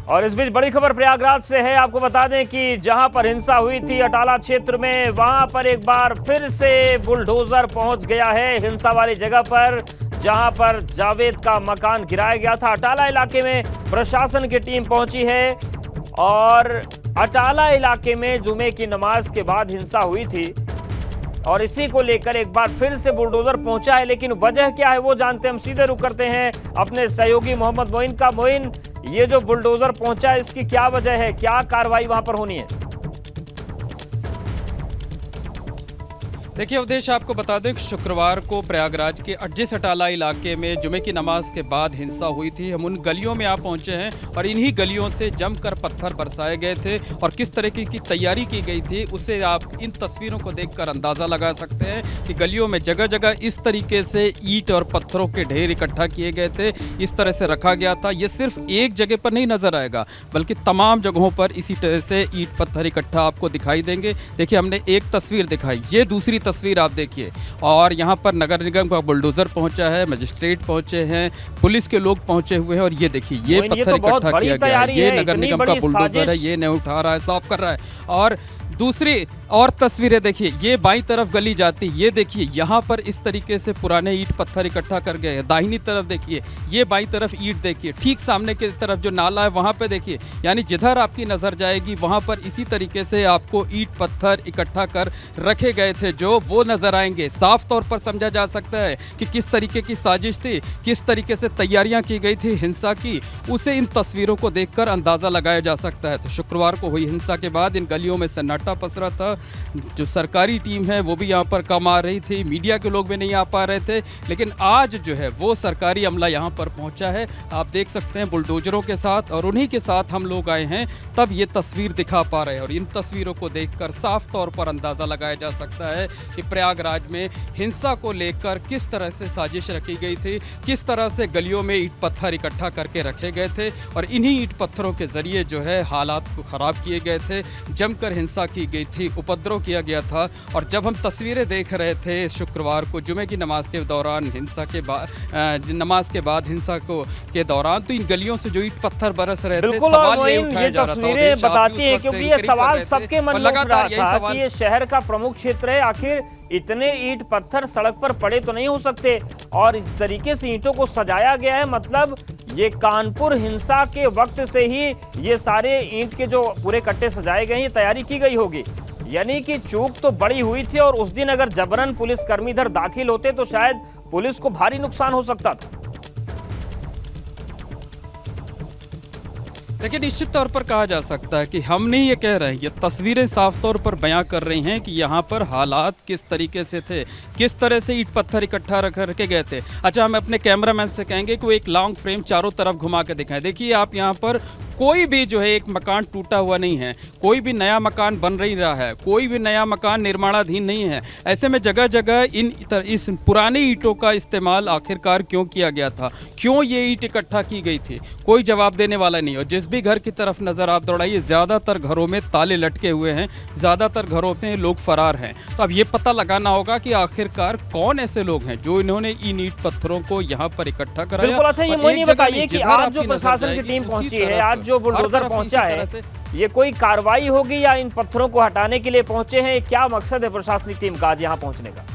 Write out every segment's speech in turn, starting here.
और इस बीच बड़ी खबर प्रयागराज से है। आपको बता दें कि जहां पर हिंसा हुई थी अटाला क्षेत्र में, वहां पर एक बार फिर से बुलडोजर पहुंच गया है हिंसा वाली जगह पर, जहां पर जावेद का मकान गिराया गया था। अटाला इलाके में प्रशासन की टीम पहुंची है और अटाला इलाके में जुमे की नमाज के बाद हिंसा हुई थी और इसी को लेकर एक बार फिर से बुलडोजर पहुंचा है। लेकिन वजह क्या है वो जानते हैं। हम सीधे रुक करते हैं अपने सहयोगी मोहम्मद मोइन का। मोइन, ये जो बुलडोजर पहुंचा है इसकी क्या वजह है, क्या कार्रवाई वहां पर होनी है? देखिए अवधेश, आपको बता दें कि शुक्रवार को प्रयागराज के अज्जिस अटाला इलाके में जुमे की नमाज के बाद हिंसा हुई थी। हम उन गलियों में आप पहुंचे हैं और इन्हीं गलियों से जमकर पत्थर बरसाए गए थे और किस तरीके की तैयारी की गई थी उसे आप इन तस्वीरों को देखकर अंदाज़ा लगा सकते हैं कि गलियों में जगह जगह इस तरीके से ईंट और पत्थरों के ढेर इकट्ठा किए गए थे, इस तरह से रखा गया था। ये सिर्फ एक जगह पर नहीं नज़र आएगा बल्कि तमाम जगहों पर इसी तरह से ईंट पत्थर इकट्ठा आपको दिखाई देंगे। देखिए हमने एक तस्वीर दिखाई, ये दूसरी तस्वीर आप देखिए। और यहाँ पर नगर निगम का बुलडोजर पहुंचा है, मजिस्ट्रेट पहुंचे हैं, पुलिस के लोग पहुंचे हुए हैं और ये देखिए ये पत्थर इकट्ठा किया गया है। ये नगर निगम का बुलडोजर है, ये नहीं उठा रहा है, साफ कर रहा है। और दूसरी और तस्वीरें देखिए, ये बाईं तरफ गली जाती, ये देखिए यहाँ पर इस तरीके से पुराने ईंट पत्थर इकट्ठा कर गए हैं। दाहिनी तरफ देखिए, ये बाईं तरफ ईंट देखिए, ठीक सामने की तरफ जो नाला है वहाँ पे देखिए, यानी जिधर आपकी नज़र जाएगी वहाँ पर इसी तरीके से आपको ईंट पत्थर इकट्ठा कर रखे गए थे जो वो नज़र आएंगे। साफ तौर पर समझा जा सकता है कि किस तरीके की साजिश थी, किस तरीके से तैयारियाँ की गई थी हिंसा की, उसे इन तस्वीरों को देखकर अंदाज़ा लगाया जा सकता है। तो शुक्रवार को हुई हिंसा के बाद इन गलियों में सन्नाटा पसरा था। जो सरकारी टीम है वो भी यहाँ पर कम आ रही थी, मीडिया के लोग भी नहीं आ पा रहे थे, लेकिन आज जो है वो सरकारी अमला यहाँ पर पहुँचा है। आप देख सकते हैं बुलडोजरों के साथ, और उन्हीं के साथ हम लोग आए हैं तब ये तस्वीर दिखा पा रहे हैं। और इन तस्वीरों को देखकर साफ तौर पर अंदाज़ा लगाया जा सकता है कि प्रयागराज में हिंसा को लेकर किस तरह से साजिश रखी गई थी, किस तरह से गलियों में ईंट पत्थर इकट्ठा करके रखे गए थे और इन्हीं ईंट पत्थरों के जरिए जो है हालात को ख़राब किए गए थे, जमकर हिंसा की गई थी, उपद्रव किया गया था। और जब हम तस्वीरें देख रहे थे शुक्रवार को जुमे की नमाज के दौरान, हिंसा के बाद, नमाज के बाद हिंसा के दौरान, तो इन गलियों से जो ईंट पत्थर बरस रहे थे, सवाल ये उठाया जा रहा था। तस्वीरें बताती हैं क्योंकि ये सवाल सबके मन में उठ रहा था कि ये शहर का प्रमुख क्षेत्र है, आखिर इतने ईंट पत्थर सड़क पर पड़े तो नहीं हो सकते और इस तरीके से ईंटों को सजाया गया है। मतलब ये कानपुर हिंसा के वक्त से ही ये सारे ईंट के जो पूरे कट्टे सजाए गए हैं, ये तैयारी की गई होगी। यानी कि चूक तो बड़ी हुई थी और उस दिन अगर जबरन पुलिसकर्मी इधर दाखिल होते तो शायद पुलिस को भारी नुकसान हो सकता था। लेकिन निश्चित तौर पर कहा जा सकता है कि हम नहीं ये कह रहे हैं, ये तस्वीरें साफ तौर पर बयां कर रही हैं कि यहाँ पर हालात किस तरीके से थे, किस तरह से ईंट पत्थर इकट्ठा रख के गए थे। अच्छा, हम अपने कैमरामैन से कहेंगे कि वो एक लॉन्ग फ्रेम चारों तरफ घुमा के दिखाएं। देखिए आप यहाँ पर कोई भी जो है एक मकान टूटा हुआ नहीं है, कोई भी नया मकान बन नहीं रहा है, कोई भी नया मकान निर्माणाधीन नहीं है। ऐसे में जगह जगह इस पुरानी ईंटों का इस्तेमाल आखिरकार क्यों किया गया था, क्यों ये ईंट इकट्ठा की गई थी, कोई जवाब देने वाला नहीं। और जिस भी घर की तरफ नज़र आप दौड़ाइए, ज़्यादातर घरों में ताले लटके हुए हैं, ज़्यादातर घरों में लोग फरार हैं। तो अब ये पता लगाना होगा कि आखिरकार कौन ऐसे लोग हैं जो इन्होंने इन ईंट पत्थरों को यहाँ पर इकट्ठा कराया। बिल्कुल। अच्छा, ये मुझे बताइए कि आज जो प्रशासन की टीम पहुंची है, आज जो बुलडोजर पहुंचा है, ये कोई कार्रवाई होगी या इन पत्थरों को हटाने के लिए पहुंचे हैं? क्या मकसद है प्रशासनिक टीम का आज यहां पहुंचने का?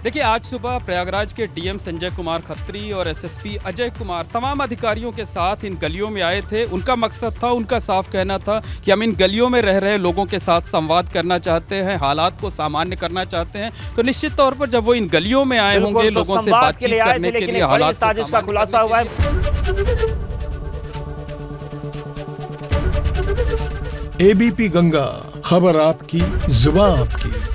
देखिए आज सुबह प्रयागराज के डीएम संजय कुमार खत्री और एसएसपी अजय कुमार तमाम अधिकारियों के साथ इन गलियों में आए थे। उनका मकसद था, उनका साफ कहना था कि हम इन गलियों में रह रहे लोगों के साथ संवाद करना चाहते हैं, हालात को सामान्य करना चाहते हैं। तो निश्चित तौर पर जब वो इन गलियों में आए होंगे लोगों से बातचीत करने के लिए, हालात साजिश का खुलासा हुआ है। एबीपी गंगा, खबर आपकी, जुबान आपकी।